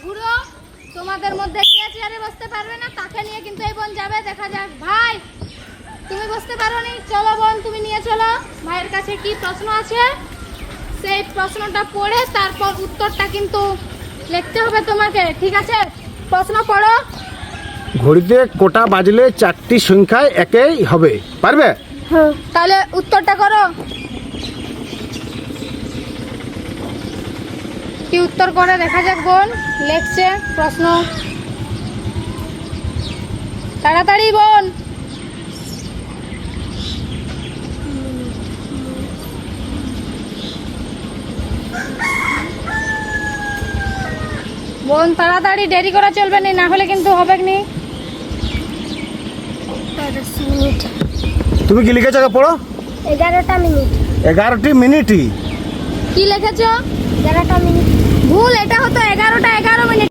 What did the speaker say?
ঘুরো। তোমাদের মধ্যে কে চেয়ারে বসতে পারবে না তাকে নিয়ে কিন্তু এই বোন যাবে। দেখা যাক। ভাই তুমি বসতে পারো নি, চলো বোন তুমি নিয়ে চলো। ভাইয়ের কাছে কি প্রশ্ন আছে সেই প্রশ্নটা পড়ে তারপর উত্তরটা কিন্তু লিখতে হবে তোমাকে, ঠিক আছে? প্রশ্ন পড়ো। ঘড়িতে কোটা বাজলে 4টি সংখ্যায় একই হবে, পারবে? হ্যাঁ, তাহলে উত্তরটা করো। কি উত্তর করে দেখা যাক বোন। লেখছে প্রশ্ন, তাড়াতাড়ি বোন। বোন তাড়াতাড়ি, দেরি করা চলবে না, না হলে কিন্তু হবে নি। তুমি কি লিখেছো আগে পড়ো। 11টা মিনিট। 11টি মিনিটই। কি লিখেছ? 11টা মিনিট।